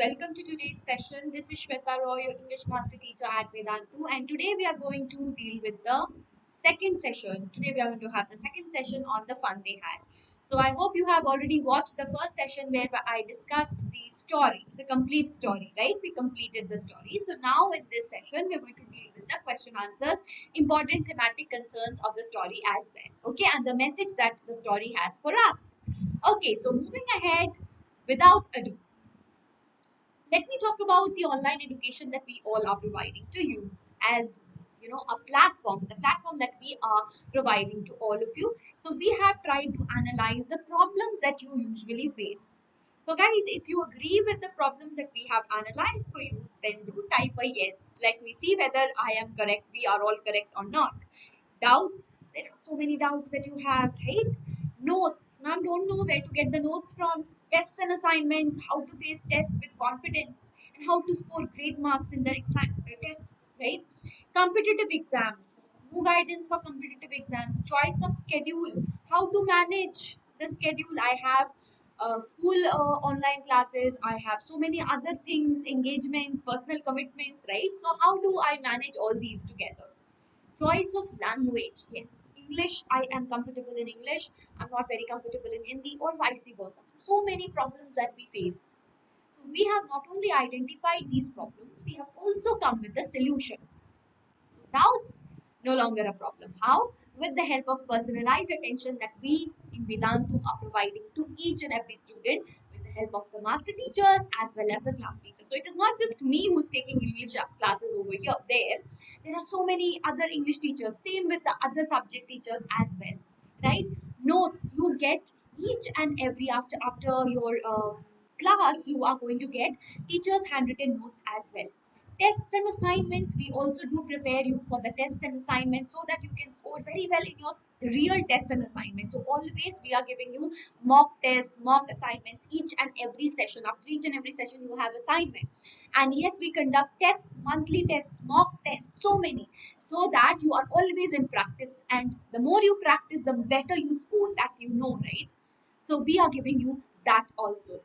welcome to today's session. This is Shweta Roy, your English Master Teacher at Vedantu, and today we are going to deal with the second session. Today we are going to have the second session on the fun they had. So I hope you have already watched the first session where I discussed the story, the complete story, right? We completed the story. So now in this session, we are going to deal with the question answers, important thematic concerns of the story as well. Okay, and the message that the story has for us. Okay, so moving ahead without ado, let me talk about the online education that we all are providing to you as a platform, the platform that we are providing to all of you. So we have tried to analyze the problems that you usually face. So guys, if you agree with the problems that we have analyzed for you, then do type a yes. Let me see whether I am correct, we are all correct or not. Doubts, there are so many doubts that you have, right? Notes, ma'am don't know where to get the notes from. Tests and assignments, how to face tests with confidence, and how to score great marks in the tests, right? Competitive exams, no guidance for competitive exams. Choice of schedule, how to manage the schedule. I have school online classes, I have so many other things, engagements, personal commitments, right? So how do I manage all these together? Choice of language, yes. English, I am comfortable in English, I'm not very comfortable in Hindi, or vice versa. So many problems that we face. So we have not only identified these problems, we have also come with the solution. Now it's no longer a problem. How? With the help of personalized attention that we in Vedantu are providing to each and every student, with the help of the master teachers as well as the class teachers. So it is not just me who's taking English classes over here. There are so many other English teachers. Same with the other subject teachers as well, right? Notes you get each and every after your class, you are going to get teachers handwritten notes as well. Tests and assignments, we also do prepare you for the tests and assignments so that you can score very well in your real tests and assignments. So always we are giving you mock tests, mock assignments each and every session. After each and every session you have assignment. And yes, we conduct tests, monthly tests, mock tests, so many, so that you are always in practice, and the more you practice the better you score, that you know, right? So we are giving you that also.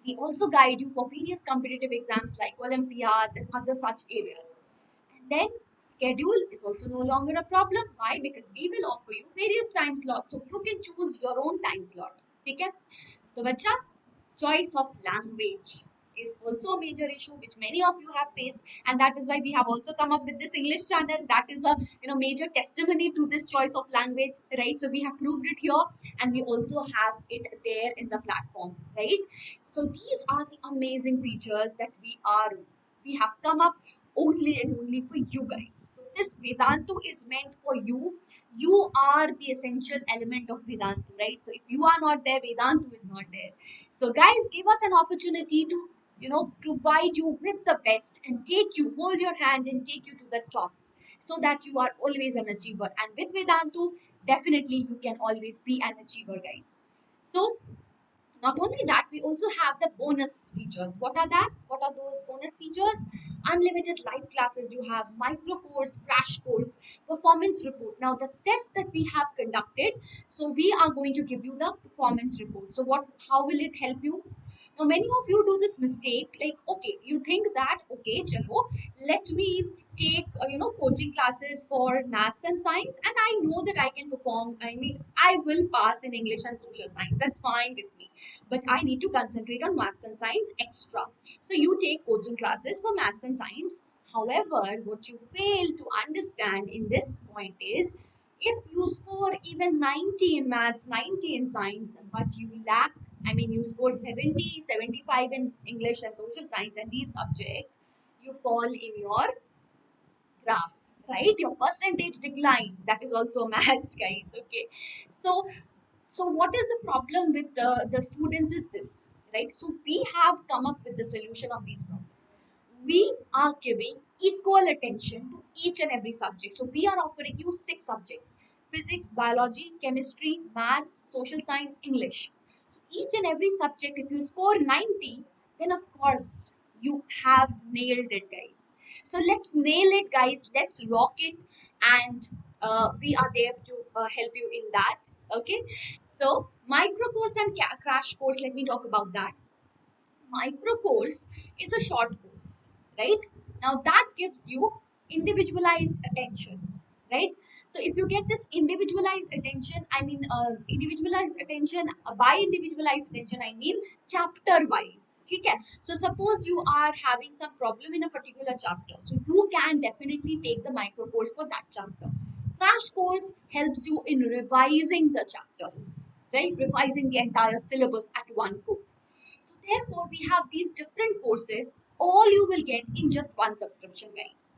We also guide you for various competitive exams like Olympiads and other such areas. And then schedule is also no longer a problem. Why? Because we will offer you various time slots, so you can choose your own time slot. Okay? So bacha, choice of language is also a major issue which many of you have faced, and that is why we have also come up with this English channel. That is a major testimony to this choice of language, right? So we have proved it here, and we also have it there in the platform, right? So these are the amazing features that we have come up only and only for you guys. So this Vedantu is meant for you. You are the essential element of Vedantu, right? So if you are not there, Vedantu is not there. So guys, give us an opportunity to provide you with the best and hold your hand and take you to the top, so that you are always an achiever. And with Vedantu, definitely you can always be an achiever, guys. So not only that, we also have the bonus features. What are that? What are those bonus features? Unlimited live classes. You have micro course, crash course, performance report. Now the test that we have conducted, so we are going to give you the performance report. So how will it help you? Now many of you do this mistake, like, okay, you think that, okay, chalo, let me take coaching classes for maths and science, and I know that I can perform, I mean, I will pass in English and social science, that's fine with me, but I need to concentrate on maths and science extra. So you take coaching classes for maths and science. However, what you fail to understand in this point is, if you score even 90 in maths, 90 in science, but you lack, I mean, you score 70, 75 in English and social science and these subjects, you fall in your graph, right? Your percentage declines. That is also maths, guys. Okay. So, what is the problem with the students is this, right? So we have come up with the solution of these problems. We are giving equal attention to each and every subject. So we are offering you 6 subjects: physics, biology, chemistry, maths, social science, English. So each and every subject, if you score 90, then of course you have nailed it, guys. So let's nail it, guys. Let's rock it. And we are there to help you in that. Okay. So micro course and crash course, let me talk about that. micro course is a short course, right? Now that gives you individualized attention, right? So if you get this individualized attention, I mean individualized attention, by individualized attention I mean chapter wise. Okay, so suppose you are having some problem in a particular chapter, so you can definitely take the micro course for that chapter. Crash course helps you in revising the chapters, right? Revising the entire syllabus at one go. So therefore, we have these different courses, all you will get in just one subscription, guys.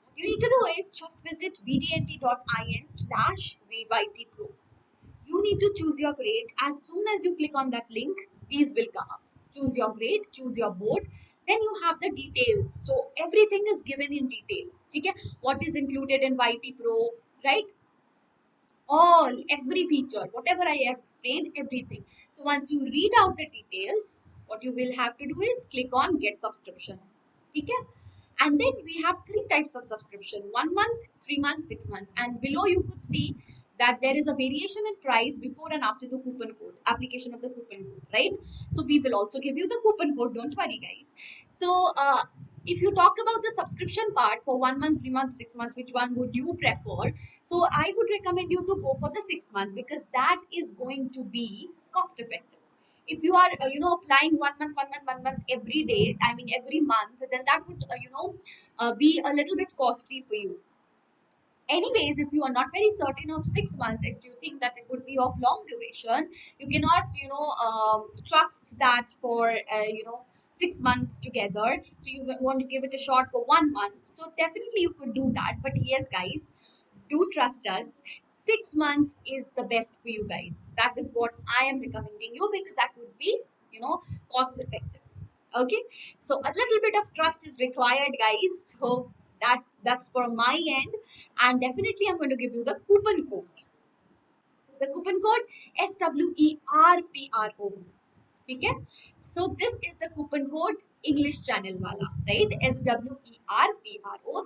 What you need to do is just visit vdnt.in/VYT Pro. You need to choose your grade. As soon as you click on that link, these will come up. Choose your grade, choose your board. Then you have the details. So everything is given in detail. Okay? What is included in YT Pro, right? All, every feature, whatever I have explained, everything. So once you read out the details, what you will have to do is click on get subscription. Okay? And then we have three types of subscription: 1 month, 3 months, 6 months. And below you could see that there is a variation in price before and after the coupon code, application of the coupon code, right? So we will also give you the coupon code, don't worry, guys. So if you talk about the subscription part for 1 month, 3 months, 6 months, which one would you prefer? So I would recommend you to go for the 6 months, because that is going to be cost effective. If you are applying 1 month, 1 month, 1 month every day, I mean every month, then that would be a little bit costly for you. Anyways, if you are not very certain of 6 months, if you think that it would be of long duration, you cannot trust that for 6 months together, so you want to give it a shot for 1 month, so definitely you could do that. But yes, guys, do trust us. 6 months is the best for you guys. That is what I am recommending you, because that would be cost effective. Okay, so a little bit of trust is required, guys. So that's for my end. And definitely I'm going to give you the coupon code. The coupon code SWERPRO. Okay, so this is the coupon code English channel wala, right? SWERPRO,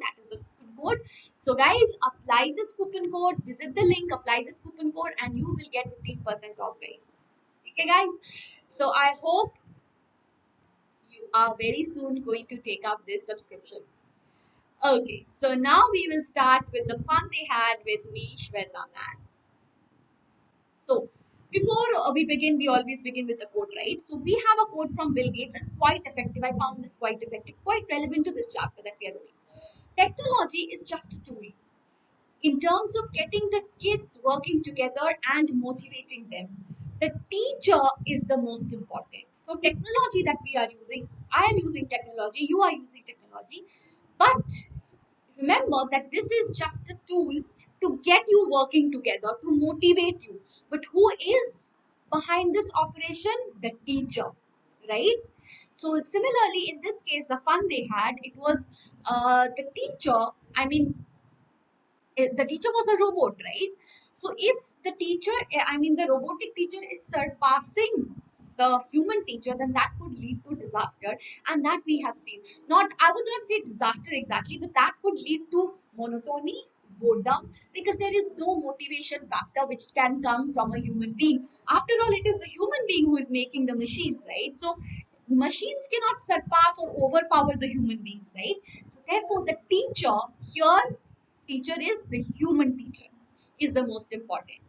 that is the coupon code. So guys, apply this coupon code, visit the link, apply this coupon code, and you will get 15% off, guys. Okay, guys, so I hope you are very soon going to take up this subscription. Okay, so now we will start with the fun they had with me, Shweta, man. So before we begin, we always begin with the quote, right? So we have a quote from Bill Gates, and quite effective. I found this quite effective, quite relevant to this chapter that we are doing. Technology is just a tool in terms of getting the kids working together and motivating them. The teacher is the most important. So technology that we are using, I am using technology, you are using technology, but remember that this is just a tool to get you working together, to motivate you. But who is behind this operation? The teacher, right? So similarly, in this case, the fun they had, it was the teacher. I mean, the teacher was a robot, right? So if the teacher, I mean, the robotic teacher is surpassing the human teacher, then that could lead to disaster, and that we have seen. Not, I would not say disaster exactly, but that could lead to monotony, boredom, because there is no motivation factor which can come from a human being. After all, it is the human being who is making the machines, right? So machines cannot surpass or overpower the human beings, right? So therefore, the teacher here, teacher is the human teacher, is the most important.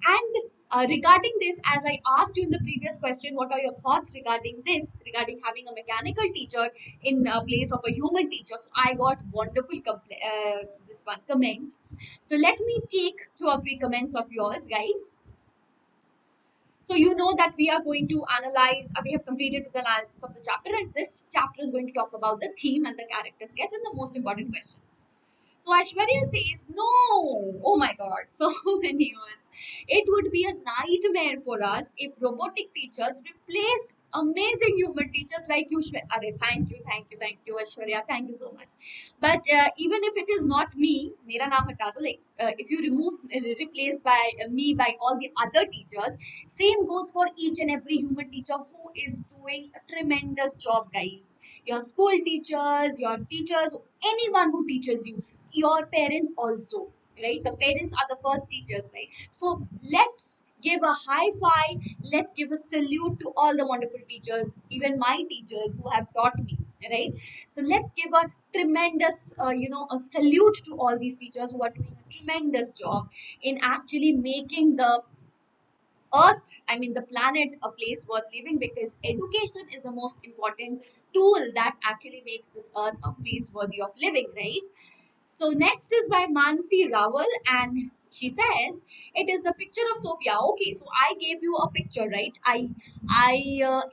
And regarding this, as I asked you in the previous question, what are your thoughts regarding this, regarding having a mechanical teacher in place of a human teacher? So I got wonderful this one comments. So let me take 2 or 3 comments of yours, guys. So you know that we are going to analyze, we have completed the analysis of the chapter, and this chapter is going to talk about the theme and the character sketch and the most important questions. So Aishwarya says, no, oh my god, so many years. It would be a nightmare for us if robotic teachers replace amazing human teachers like you, Shweta. Thank you, thank you, thank you, Aishwarya. Thank you so much. But even if it is not me, mera naam hata do, like if you remove, replace by me by all the other teachers, same goes for each and every human teacher who is doing a tremendous job, guys. Your school teachers, your teachers, anyone who teaches you, your parents also, right? The parents are the first teachers, right? So let's give a high five. Let's give a salute to all the wonderful teachers, even my teachers who have taught me, right? So let's give a tremendous, a salute to all these teachers who are doing a tremendous job in actually making the earth, I mean the planet, a place worth living, because education is the most important tool that actually makes this earth a place worthy of living, right? So next is by Mansi Rawal, and she says it is the picture of Sophia. Okay, so I gave you a picture, right? I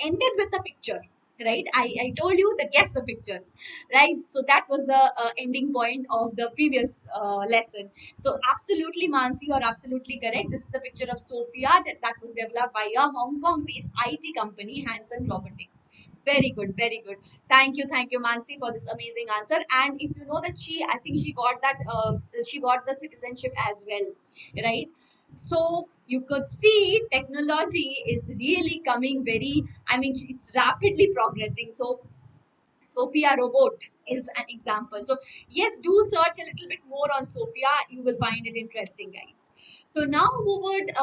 ended with a picture, right? I told you that guess the picture, right? So that was the ending point of the previous lesson. So absolutely, Mansi, you're absolutely correct. This is the picture of Sophia that was developed by a Hong Kong-based IT company, Hanson Robotics. Very good, very good. Thank you, Mansi, for this amazing answer. And if you know that I think she got the citizenship as well, right? So you could see technology is really coming very, I mean, it's rapidly progressing. So Sophia robot is an example. So yes, do search a little bit more on Sophia. You will find it interesting, guys. So now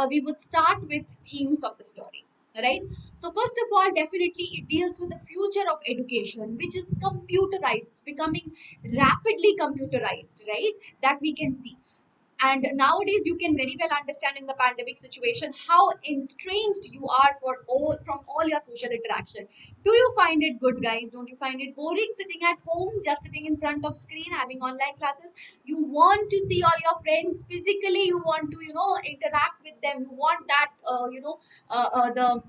we would start with themes of the story, right? So first of all, definitely it deals with the future of education, which is computerized. It's becoming rapidly computerized, right? That we can see. And nowadays, you can very well understand in the pandemic situation how estranged you are from all your social interaction. Do you find it good, guys? Don't you find it boring sitting at home, just sitting in front of screen, having online classes? You want to see all your friends physically. You want to, interact with them. You want that, the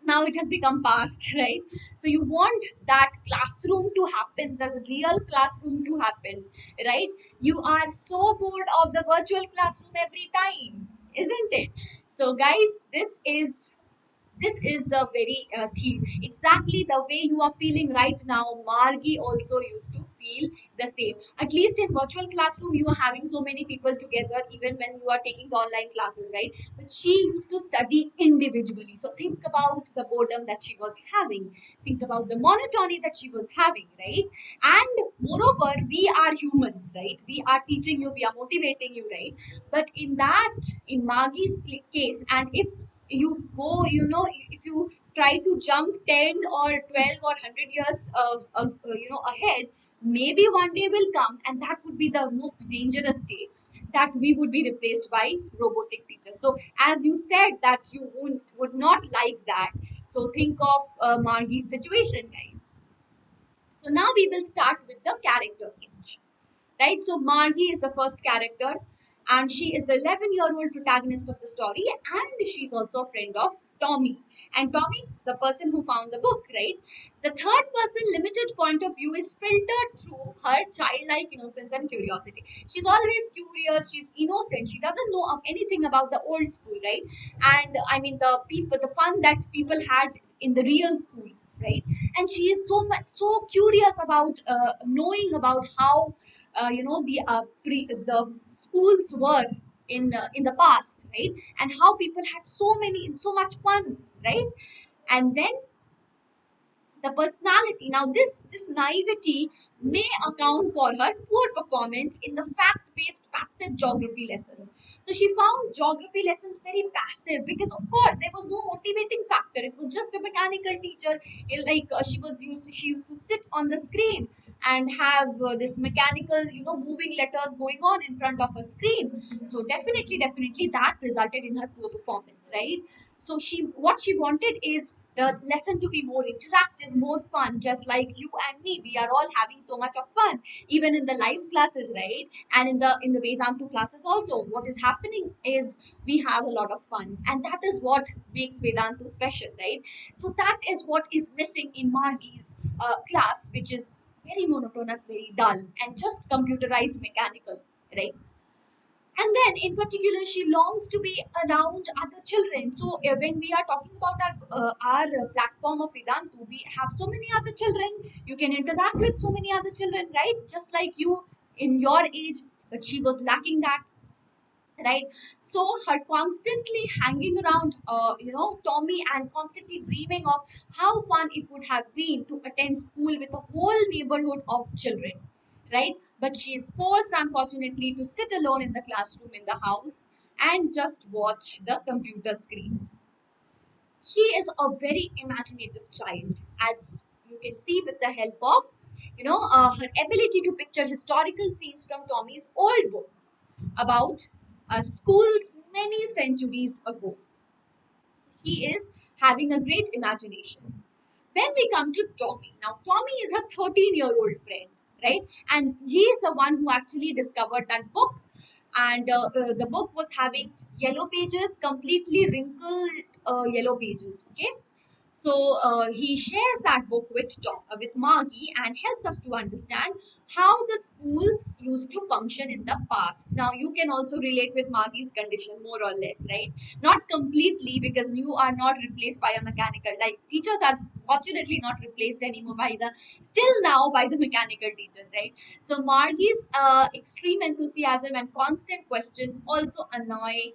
now it has become past, right? So you want that classroom to happen, the real classroom to happen, right? You are so bored of the virtual classroom every time, isn't it? So guys, this is the very theme, exactly the way you are feeling right now. Margi also used to feel the same. At least in virtual classroom you are having so many people together, even when you are taking the online classes, right? But she used to study individually. So think about the boredom that she was having, think about the monotony that she was having, right? And moreover, we are humans, right? We are teaching you, we are motivating you, right? But in Margi's case, and if you go, if you try to jump 10 or 12 or 100 years ahead, maybe one day will come and that would be the most dangerous day, that we would be replaced by robotic teachers. So as you said that you would not like that, so think of Margi's situation, guys. So now we will start with the character sketch, right? So Margie is the first character, and she is the 11-year-old protagonist of the story, and she's also a friend of Tommy. And Tommy, the person who found the book, right? The third person limited point of view is filtered through her childlike innocence and curiosity. She's always curious, she's innocent, she doesn't know of anything about the old school, right? And I mean the fun that people had in the real schools, right? And she is so curious about knowing about how the schools were in the past, right? And how people had so much fun, right? And then the personality. Now, this naivety may account for her poor performance in the fact-based passive geography lessons. So she found geography lessons very passive because, of course, there was no motivating factor. It was just a mechanical teacher. She used to sit on the screen and have this mechanical, moving letters going on in front of a screen. So definitely that resulted in her poor performance, right? So what she wanted is the lesson to be more interactive, more fun, just like you and me. We are all having so much of fun, even in the live classes, right? And in the Vedantu classes also. What is happening is we have a lot of fun, and that is what makes Vedantu special, right? So that is what is missing in Margi's class, which is very monotonous, very dull, and just computerized, mechanical, right? And then in particular she longs to be around other children. So when we are talking about our platform of Vedantu, we have so many other children, you can interact with so many other children, right? Just like you in your age. But she was lacking that, right? So her constantly hanging around Tommy, and constantly dreaming of how fun it would have been to attend school with a whole neighborhood of children, right? But she is forced, unfortunately, to sit alone in the classroom in the house, and just watch the computer screen. She is a very imaginative child, as you can see with the help of her ability to picture historical scenes from Tommy's old book about schools many centuries ago. He is having a great imagination. Then we come to Tommy. Now, Tommy is her 13-year-old friend, right? And he is the one who actually discovered that book. And the book was having yellow pages, completely wrinkled yellow pages. Okay, so he shares that book with Margie and helps us to understand how the schools used to function in the past. Now you can also relate with Margie's condition more or less, right? Not completely, because you are not replaced by a mechanical. Like teachers are fortunately not replaced anymore by the still now by the mechanical teachers, right? So Margie's extreme enthusiasm and constant questions also annoy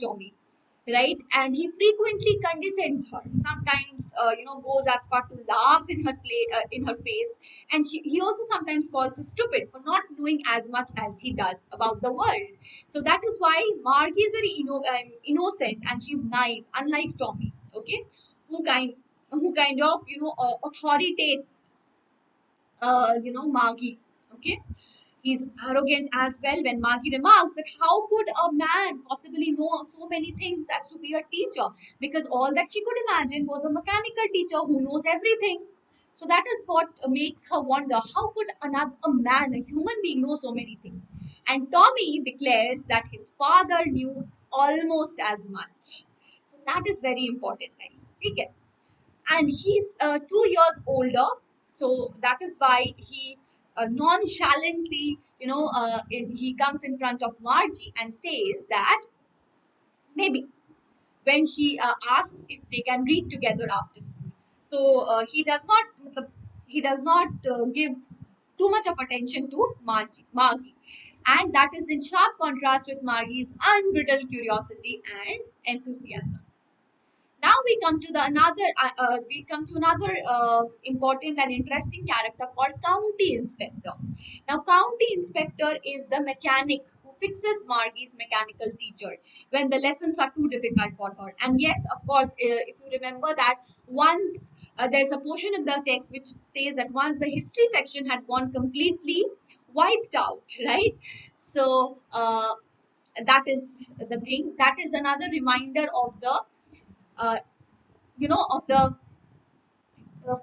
Tommy, right? And he frequently condescends her, sometimes goes as far to laugh in her face, and he also sometimes calls her stupid for not knowing as much as he does about the world. So that is why Margie is very innocent, and she's naive, unlike Tommy, okay, who kind who kind of authoritates Margie, okay. He's arrogant as well when Margie remarks that how could a man possibly know so many things as to be a teacher? Because all that she could imagine was a mechanical teacher who knows everything. So that is what makes her wonder how could a man, a human being, know so many things? And Tommy declares that his father knew almost as much. So that is very important, guys. Okay, and he's 2 years older, so that is why he nonchalantly he comes in front of Margie and says that maybe when she asks if they can read together after school. So he does not give too much of attention to Margie, and that is in sharp contrast with Margie's unbridled curiosity and enthusiasm. Now we come to another important and interesting character called county inspector. Now county inspector is the mechanic who fixes Margie's mechanical teacher when the lessons are too difficult for her. And yes, of course, if you remember that once there's a portion in the text which says that once the history section had gone completely wiped out, right? So that is the thing, that is another reminder of the uh, of the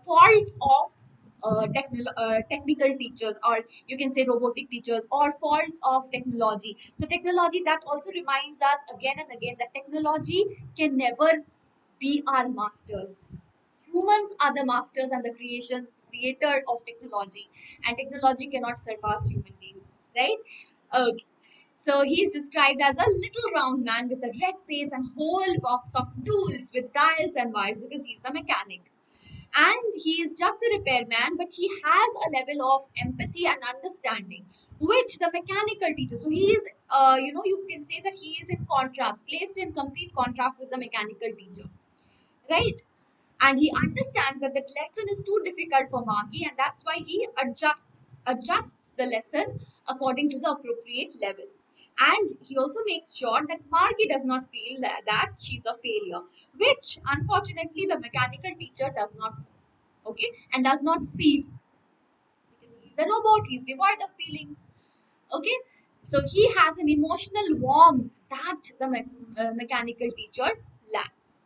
faults of technical teachers, or you can say robotic teachers, or faults of technology. So technology, that also reminds us again and again that technology can never be our masters. Humans are the masters and the creator of technology, and technology cannot surpass human beings, right? Okay. So he is described as a little round man with a red face and whole box of tools with dials and wires, because he's the mechanic. And he is just the repairman, but he has a level of empathy and understanding which the mechanical teacher, so he is you can say that he is in contrast, placed in complete contrast with the mechanical teacher, right? And he understands that the lesson is too difficult for Margie, and that's why he adjusts the lesson according to the appropriate level. And he also makes sure that Margie does not feel that she's a failure, which unfortunately the mechanical teacher does not, okay, and does not feel, because he's a robot, he's devoid of feelings, okay. So he has an emotional warmth that the mechanical teacher lacks.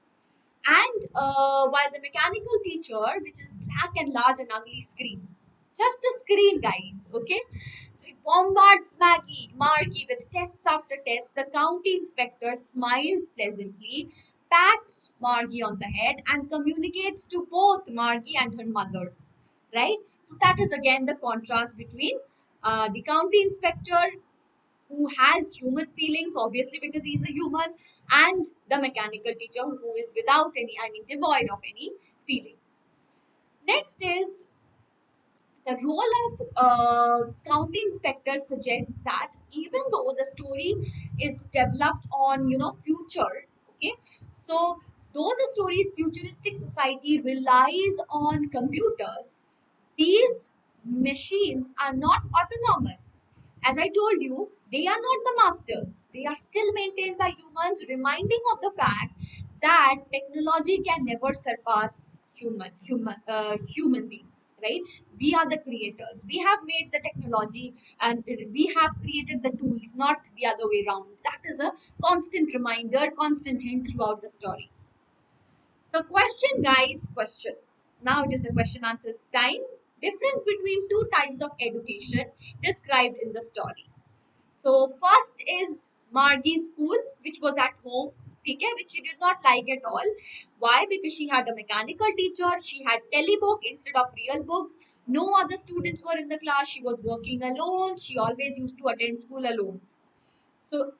And while the mechanical teacher, which is black and large and ugly screen, just a screen, guys, okay? So he bombards Margie with tests after tests. The county inspector smiles pleasantly, pats Margie on the head, and communicates to both Margie and her mother, right? So that is again the contrast between the county inspector, who has human feelings, obviously, because he's a human, and the mechanical teacher who is without any, I mean, devoid of any feelings. Next is the role of county inspector suggests that even though the story is developed on future, okay, so though the story's futuristic society relies on computers, these machines are not autonomous. As I told you, They are not the masters. They are still maintained by humans, reminding of the fact that technology can never surpass human beings. Right? We are the creators. We have made the technology and we have created the tools, not the other way around. That is a constant reminder, constant hint throughout the story. So, question, guys, question. Now it is the question answer time. Difference between two types of education described in the story. So first is Margie's school, which was at home, okay, which she did not like at all. Why? Because she had a mechanical teacher, she had telebook instead of real books. No other students were in the class. She was working alone. She always used to attend school alone. So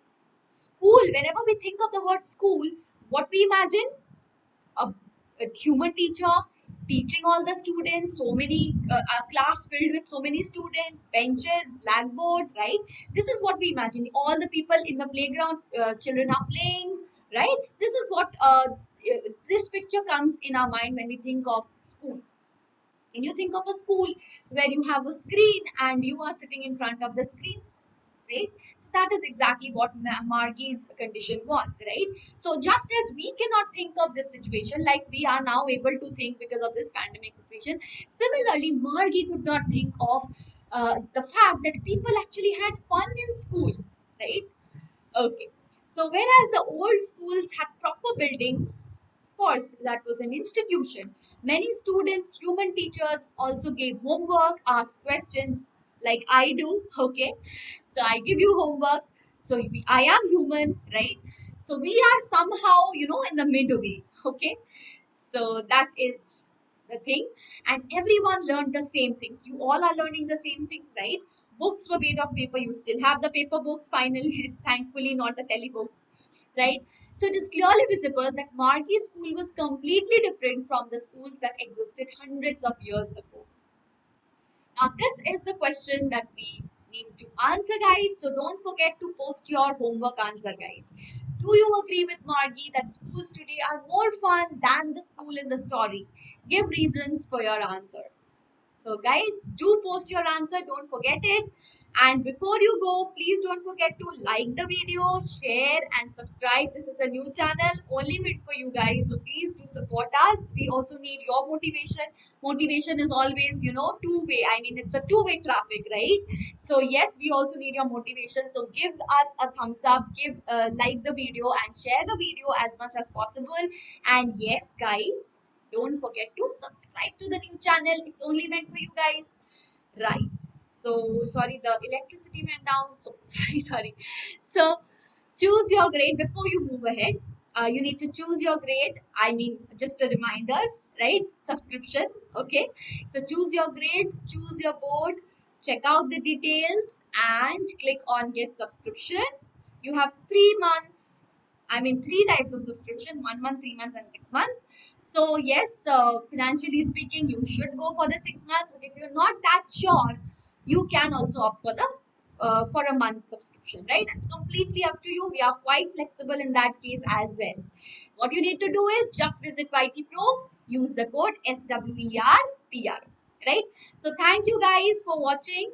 school, whenever we think of the word school, what we imagine? a, a human teacher teaching all the students, so many a class filled with so many students, benches, blackboard, right? This is what we imagine. All the people in the playground, children are playing, right? This is what this picture comes in our mind when we think of school. When you think of a school where you have a screen and you are sitting in front of the screen, right? So that is exactly what Margie's condition was, right? So just as we cannot think of this situation like we are now able to think because of this pandemic situation, similarly, Margie could not think of the fact that people actually had fun in school, right? Okay. So whereas the old schools had proper buildings, of course, that was an institution. Many students, human teachers also gave homework, asked questions like I do. Okay. So I give you homework. So I am human, right? So we are somehow, in the midway. Okay. So that is the thing. And everyone learned the same things. You all are learning the same thing, right? Books were made of paper. You still have the paper books, finally, thankfully, not the telebooks, right? So it is clearly visible that Margie's school was completely different from the schools that existed hundreds of years ago. Now, this is the question that we need to answer, guys. So don't forget to post your homework answer, guys. Do you agree with Margie that schools today are more fun than the school in the story? Give reasons for your answer. So, guys, do post your answer. Don't forget it. And before you go, please don't forget to like the video, share, and subscribe. This is a new channel only meant for you guys. So, please do support us. We also need your motivation. Motivation is always, two-way. I mean, it's a two-way traffic, right? So, yes, we also need your motivation. So, give us a thumbs up, like the video, and share the video as much as possible. And yes, guys, don't forget to subscribe to the new channel. It's only meant for you guys. Right. So sorry, the electricity went down. So sorry. So choose your grade before you move ahead. You need to choose your grade. I mean, just a reminder, right? Subscription. Okay. So choose your grade, choose your board, check out the details, and click on get subscription. You have 3 months. I mean, three types of subscription: 1 month, 3 months, and 6 months. So yes, financially speaking, you should go for the 6 months. But if you're not that sure, you can also opt for a month subscription, right? That's completely up to you. We are quite flexible in that case as well. What you need to do is just visit YT Pro, use the code SWERPR, right? So thank you guys for watching.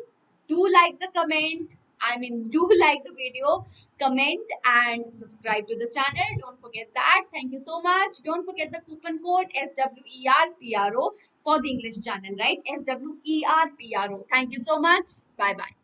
Do like the comment. I mean, do like the video, comment, and subscribe to the channel. Don't forget that. Thank you so much. Don't forget the coupon code SWERPRO for the English channel, right? SWERPRO. Thank you so much. Bye bye.